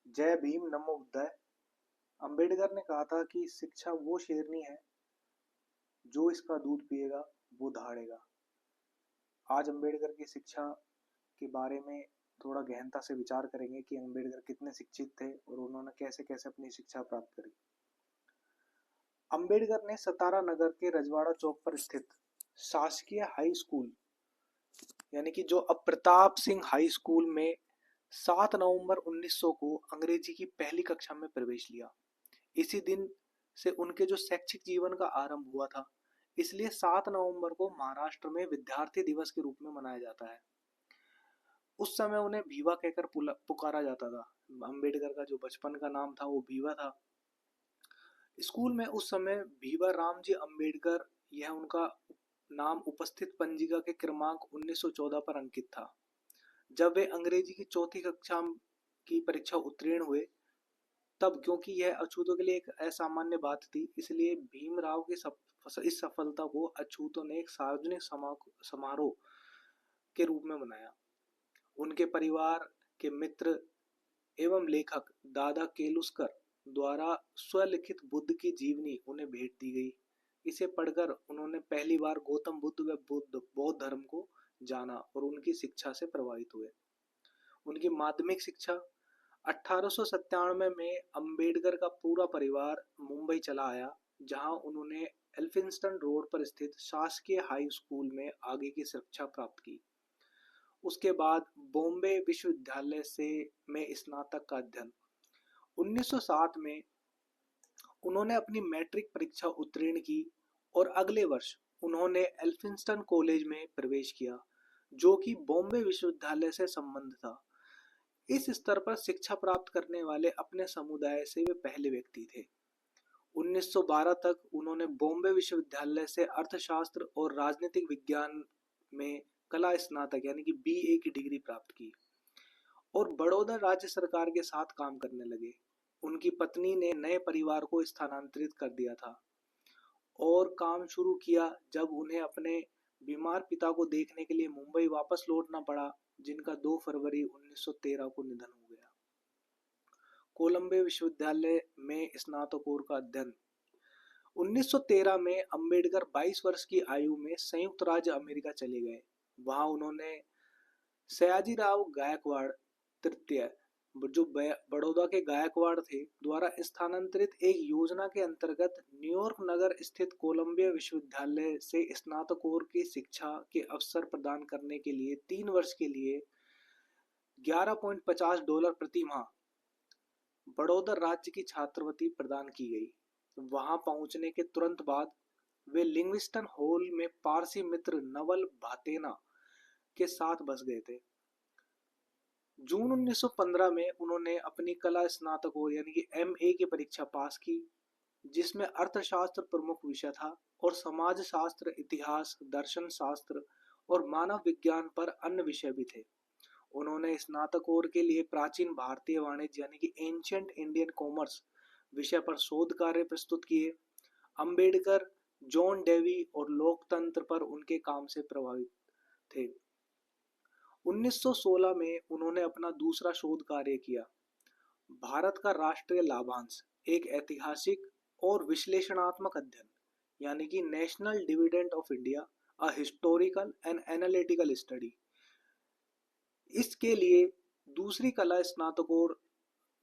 जय भीम नमो बुद्धाय। अंबेडकर ने कहा था कि शिक्षा वो शेरनी है जो इसका दूध पिएगा वो दहाड़ेगा। आज अंबेडकर की शिक्षा के बारे में थोड़ा गहनता से विचार करेंगे कि अंबेडकर कितने शिक्षित थे और उन्होंने कैसे कैसे अपनी शिक्षा प्राप्त करी। अंबेडकर ने सतारा नगर के रजवाड़ा चौक पर स्थित शासकीय हाई स्कूल यानी कि जो अब प्रताप सिंह हाई स्कूल में 7 नवंबर 1900 को अंग्रेजी की पहली कक्षा में प्रवेश लिया। इसी दिन से उनके जो शैक्षिक जीवन का आरंभ हुआ था, इसलिए 7 नवंबर को महाराष्ट्र में विद्यार्थी दिवस के रूप में मनाया जाता है। उस समय उन्हें भीवा कहकर पुकारा जाता था। अंबेडकर का जो बचपन का नाम था वो भीवा था। स्कूल में उस समय भीवा रामजी अंबेडकर यह उनका नाम उपस्थित पंजिका के क्रमांक 1914 पर अंकित था। जब वे अंग्रेजी की चौथी कक्षा की परीक्षा उत्तीर्ण हुए, तब क्योंकि यह अछूतों के लिए एक असामान्य बात थी, इसलिए भीमराव की इस सफलता को अछूतों ने एक सार्वजनिक समारोह के रूप में मनाया। उनके परिवार के मित्र एवं लेखक दादा केलुस्कर द्वारा स्वलिखित बुद्ध की जीवनी उन्हें भेंट दी गई। इसे पढ़कर उन्होंने पहली बार गौतम बुद्ध व बौद्ध धर्म को जाना और उनकी शिक्षा से प्रभावित हुए। उनकी माध्यमिक शिक्षा 1897 में अंबेडकर का पूरा परिवार मुंबई चला आया, जहां उन्होंने एल्फिंस्टन रोड पर स्थित शासकीय हाई स्कूल में आगे की शिक्षा प्राप्त की। उसके बाद बॉम्बे विश्वविद्यालय से में स्नातक का अध्ययन। 1907 में उन्होंने अपनी मैट्रिक परीक्षा उत्तीर्ण की और अगले वर्ष उन्होंने एल्फिंस्टन कॉलेज में प्रवेश किया, जो कि बॉम्बे विश्वविद्यालय से संबंध था। इस स्तर पर शिक्षा प्राप्त करने वाले अपने समुदाय से वे पहले व्यक्ति थे। 1912 तक उन्होंने बॉम्बे विश्वविद्यालय से अर्थशास्त्र और राजनीतिक विज्ञान में कला स्नातक यानी कि बीए की डिग्री प्राप्त की और बड़ौदा राज्य सरकार के साथ काम करने लगे। उनकी पत्नी ने नए परिवार को स्थानांतरित कर दिया था और काम शुरू किया जब उन्हें अपने बीमार पिता को देखने के लिए मुंबई वापस लौटना पड़ा, जिनका 2 फरवरी 1913 को निधन हो गया। कोलंबिया विश्वविद्यालय में स्नातकोत्तर का अध्ययन। 1913 में अंबेडकर 22 वर्ष की आयु में संयुक्त राज्य अमेरिका चले गए। वहां उन्होंने सयाजीराव गायकवाड़ तृतीय, जो बड़ौदा के गायकवाड़ थे, द्वारा स्थानांतरित एक योजना के अंतर्गत न्यूयॉर्क नगर स्थित कोलंबिया विश्वविद्यालय से स्नातकोत्तर की शिक्षा के अवसर प्रदान करने के लिए 3 वर्ष के लिए $11.50 प्रति माह बड़ौदा राज्य की छात्रवृत्ति प्रदान की गई। वहां पहुंचने के तुरंत बाद वे लिंग्विस्टन हॉल में पारसी मित्र नवल भातेना के साथ बस गए थे। जून 1915 में उन्होंने अपनी कला स्नातकोत्तर यानी कि एमए की परीक्षा पास की, जिसमें अर्थशास्त्र प्रमुख विषय था और समाजशास्त्र, इतिहास, दर्शन शास्त्र और मानव विज्ञान पर अन्य विषय भी थे। उन्होंने स्नातकोत्तर के लिए प्राचीन भारतीय वाणिज्य यानी कि एंशिएंट इंडियन कॉमर्स विषय पर शोध कार्य प्रस्तुत किए। अंबेडकर जॉन डेवी और लोकतंत्र पर उनके काम से प्रभावित थे। 1916 में उन्होंने अपना दूसरा शोध कार्य किया, भारत का राष्ट्रीय लाभांश, एक ऐतिहासिक और विश्लेषणात्मक अध्ययन यानी कि national dividend of India, a historical and analytical study. इसके लिए दूसरी कला स्नातकोत्तर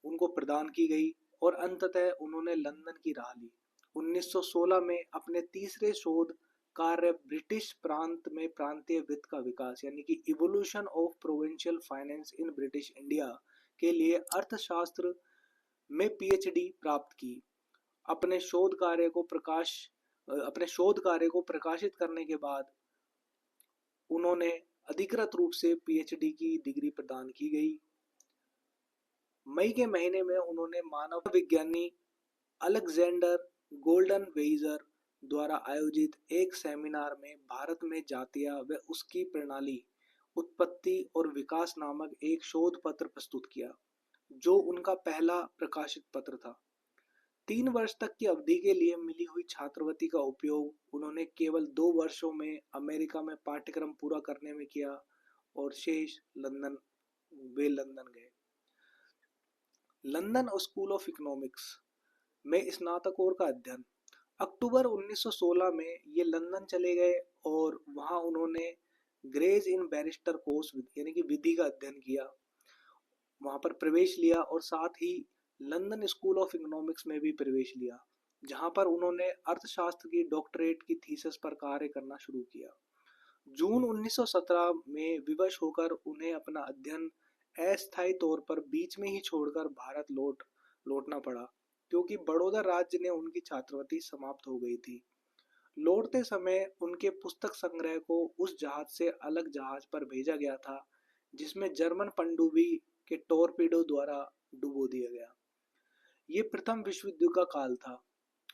उनको प्रदान की गई और अंततः उन्होंने लंदन की राह ली। 1916 में अपने तीसरे शोध कार्य ब्रिटिश प्रांत में प्रांतीय वित्त का विकास यानी कि evolution of provincial finance in British India के लिए अर्थशास्त्र में पीएचडी प्राप्त की। अपने शोध कार्य को प्रकाशित करने के बाद उन्होंने अधिकृत रूप से पीएचडी की डिग्री प्रदान की गई। मई के महीने में उन्होंने मानव विज्ञानी अलेक्जेंडर गोल्डन वेइजर द्वारा आयोजित एक सेमिनार में भारत में जातिया व उसकी प्रणाली, उत्पत्ति और विकास नामक एक शोध पत्र प्रस्तुत किया, जो उनका पहला प्रकाशित पत्र था। 3 वर्ष तक की अवधि के लिए मिली हुई छात्रवृत्ति का उपयोग उन्होंने केवल 2 वर्षों में अमेरिका में पाठ्यक्रम पूरा करने में किया और शेष लंदन गए। लंदन स्कूल ऑफ इकोनॉमिक्स में स्नातकोर का अध्ययन। अक्टूबर 1916 में ये लंदन चले गए और वहाँ उन्होंने ग्रेज इन बैरिस्टर कोर्स यानी कि विधि का अध्ययन किया, वहाँ पर प्रवेश लिया और साथ ही लंदन स्कूल ऑफ इकोनॉमिक्स में भी प्रवेश लिया, जहाँ पर उन्होंने अर्थशास्त्र की डॉक्टरेट की थीसिस पर कार्य करना शुरू किया। जून 1917 में विवश होकर उन्हें अपना अध्ययन अस्थायी तौर पर बीच में ही छोड़कर भारत लौटना पड़ा, क्योंकि बड़ौदा राज्य ने उनकी छात्रवृत्ति समाप्त हो गई थी। लौटते समय उनके पुस्तक संग्रह को उस जहाज से अलग जहाज पर भेजा गया था जिसमें जर्मन पनडुब्बी के टॉरपीडो द्वारा डुबो दिया गया। ये प्रथम विश्व युद्ध का काल था।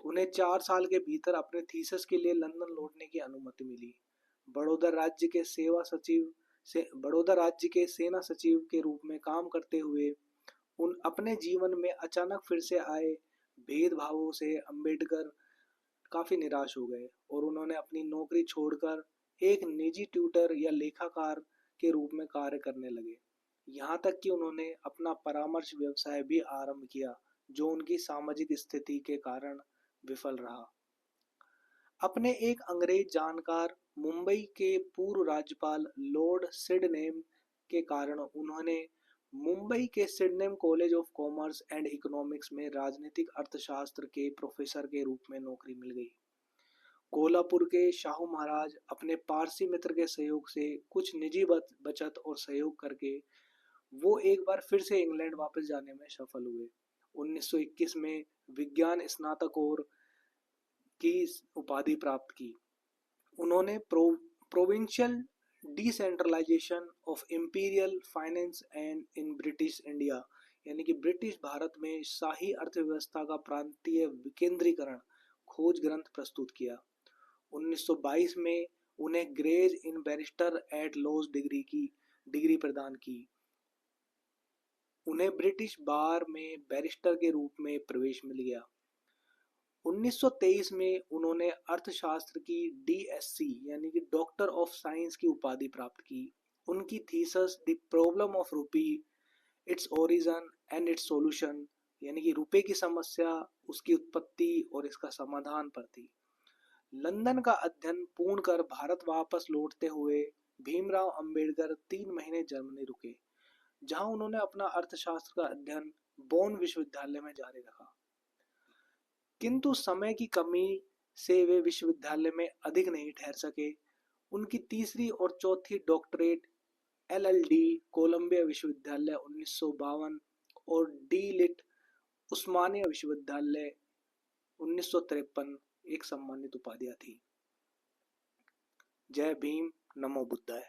उन्हें 4 साल के भीतर अपने थीसिस के लिए लंदन लौटने की अनुमति मिली। बड़ौदा राज्य के सेना सचिव के रूप में काम करते हुए अपने जीवन में अचानक फिर से आए भेदभावों से अंबेडकर काफी निराश हो गए और उन्होंने अपनी नौकरी छोड़कर एक निजी ट्यूटर या लेखाकार के रूप में कार्य करने लगे। यहाँ तक कि उन्होंने अपना परामर्श व्यवसाय भी आरंभ किया, जो उनकी सामाजिक स्थिति के कारण विफल रहा। अपने एक अंग्रेज जानकार मुंबई के पूर्व राज्यपाल लॉर्ड सिडनेम के कारण उन्होंने मुंबई के Sydenham college of commerce and economics में राजनीतिक अर्थशास्त्र के प्रोफेसर के रूप में नौकरी मिल गई। कोल्हापुर के शाहू महाराज अपने पारसी मित्र के सहयोग से कुछ निजी बचत और सहयोग करके वो एक बार फिर से इंग्लैंड वापस जाने में सफल हुए। 1921 में विज्ञान स्नातकोर की उपाधि प्राप्त की। उन्होंने provincial decentralisation of imperial finance and in British India यानी कि ब्रिटिश भारत में शाही अर्थव्यवस्था का प्रांतीय विकेंद्रीकरण खोज ग्रंथ प्रस्तुत किया। 1922 में उन्हें ग्रेज इन बैरिस्टर एट लॉज डिग्री प्रदान की। उन्हें ब्रिटिश बार में बैरिस्टर के रूप में प्रवेश मिल गया। 1923 में उन्होंने अर्थशास्त्र की DSc यानी कि डॉक्टर ऑफ साइंस की उपाधि प्राप्त की। उनकी thesis the problem of rupee, its origin and it's solution यानी कि रुपए की समस्या, उसकी उत्पत्ति और इसका समाधान पर थी। लंदन का अध्ययन पूर्ण कर भारत वापस लौटते हुए भीमराव अंबेडकर 3 महीने जर्मनी रुके, जहां उन्होंने अपना अर्थशास्त्र का अध्ययन बोन विश्वविद्यालय में जारी रखा। किंतु समय की कमी से वे विश्वविद्यालय में अधिक नहीं ठहर सके। उनकी तीसरी और चौथी डॉक्टरेट LLD कोलंबिया विश्वविद्यालय 1952 और D.Litt उस्मानिया विश्वविद्यालय 1953 एक सम्मानित उपाधियां थी। जय भीम, नमो बुद्धाय।